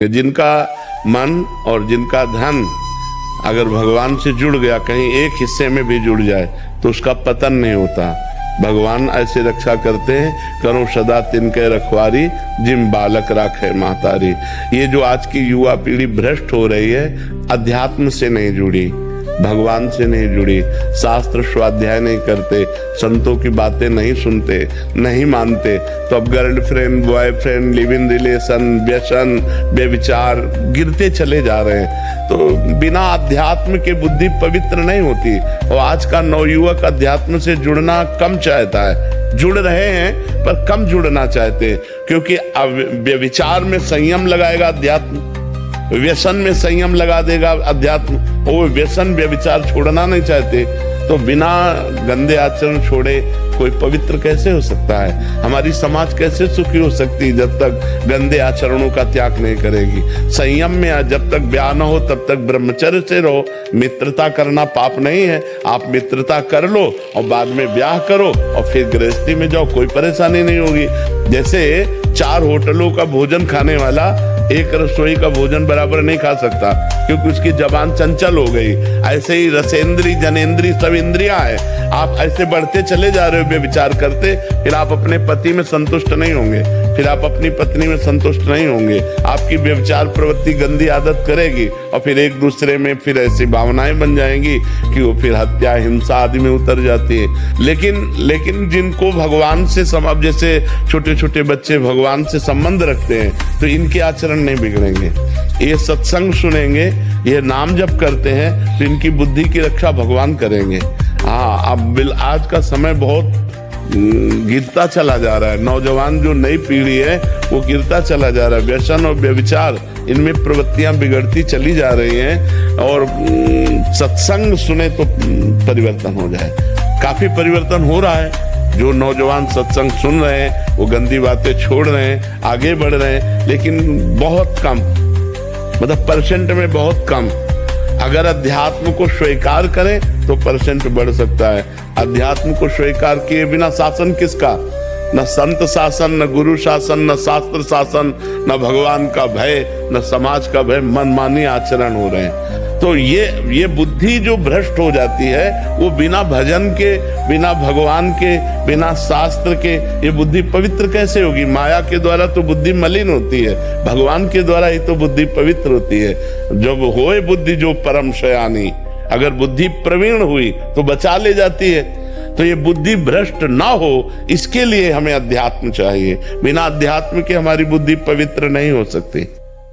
कि जिनका मन और जिनका धन अगर भगवान से जुड़ गया, कहीं एक हिस्से में भी जुड़ जाए तो उसका पतन नहीं होता। भगवान ऐसे रक्षा करते हैं, करो सदा तिनके रखवारी, जिम बालक राखे महतारी। ये जो आज की युवा पीढ़ी भ्रष्ट हो रही है, अध्यात्म से नहीं जुड़ी, भगवान से नहीं जुड़ी, शास्त्र स्वाध्याय नहीं करते, संतों की बातें नहीं सुनते, नहीं मानते, तो अब girlfriend, boyfriend, live in relation, व्यसन, व्यभिचार गिरते चले जा रहे हैं। तो बिना अध्यात्म के बुद्धि पवित्र नहीं होती। और आज का नवयुवक अध्यात्म से जुड़ना कम चाहता है, जुड़ रहे हैं पर कम जुड़ना चाहते हैं, क्योंकि व्यभिचार में संयम लगाएगा अध्यात्म, व्यसन में संयम लगा देगा अध्यात्म, वो व्यसन व्यभिचार छोड़ना नहीं चाहते। तो बिना गंदे आचरण छोड़े कोई पवित्र कैसे हो सकता है? हमारी समाज कैसे सुखी हो सकती है जब तक गंदे आचरणों का त्याग नहीं करेगी? संयम में जब तक ब्याह न हो तब तक ब्रह्मचर्य से रहो। मित्रता करना पाप नहीं है, आप मित्रता कर लो और बाद में ब्याह करो और फिर गृहस्थी में जाओ, कोई परेशानी नहीं होगी। जैसे 4 होटलों का भोजन खाने वाला एक रसोई का भोजन बराबर नहीं खा सकता, क्योंकि उसकी जबान चंचल हो गई। ऐसे ही रसेंद्री, जनेंद्री सब इंद्रियां हैं। आप ऐसे बढ़ते चले जा रहे हो व्यभिचार करते, फिर आप अपने पति में संतुष्ट नहीं होंगे, फिर आप अपनी पत्नी में संतुष्ट नहीं होंगे। आपकी व्यभिचार प्रवृत्ति गंदी आदत करेगी और फिर एक दूसरे में फिर ऐसी भावनाएं बन जाएंगी कि वो फिर हत्या, हिंसा आदि में उतर जाती है। लेकिन जिनको भगवान से अब जैसे छोटे छोटे बच्चे भगवान से संबंध रखते हैं, तो इनके आचरण नहीं बिगड़ेंगे। ये सत्संग सुनेंगे, ये नाम जप करते हैं, तो इनकी बुद्धि की रक्षा भगवान करेंगे। हाँ, अब आज का समय बहुत गिरता चला जा रहा है। नौजवान जो नई पीढ़ी है वो गिरता चला जा रहा है। व्यसन और व्यभिचार, इनमें प्रवृत्तियां बिगड़ती चली जा रही हैं। और सत्संग सुने तो परिवर्तन हो जाए। काफी परिवर्तन हो रहा है। जो नौजवान सत्संग सुन रहे हैं वो गंदी बातें छोड़ रहे हैं, आगे बढ़ रहे हैं, लेकिन बहुत कम, मतलब परसेंट में बहुत कम। अगर अध्यात्म को स्वीकार करें तो परसेंट बढ़ सकता है। अध्यात्म को स्वीकार किए बिना शासन किसका? न संत शासन, न गुरु शासन, न शास्त्र शासन, न भगवान का भय, न समाज का भय, मनमानी आचरण हो रहे हैं। तो ये बुद्धि जो भ्रष्ट हो जाती है, वो बिना भजन के, बिना भगवान के, बिना शास्त्र के ये बुद्धि पवित्र कैसे होगी? माया के द्वारा तो बुद्धि मलिन होती है, भगवान के द्वारा ही तो बुद्धि पवित्र होती है। जब होए बुद्धि जो परम शयानी, अगर बुद्धि प्रवीण हुई तो बचा ले जाती है। तो ये बुद्धि भ्रष्ट ना हो, इसके लिए हमें अध्यात्म चाहिए। बिना अध्यात्म के हमारी बुद्धि पवित्र नहीं हो सकती।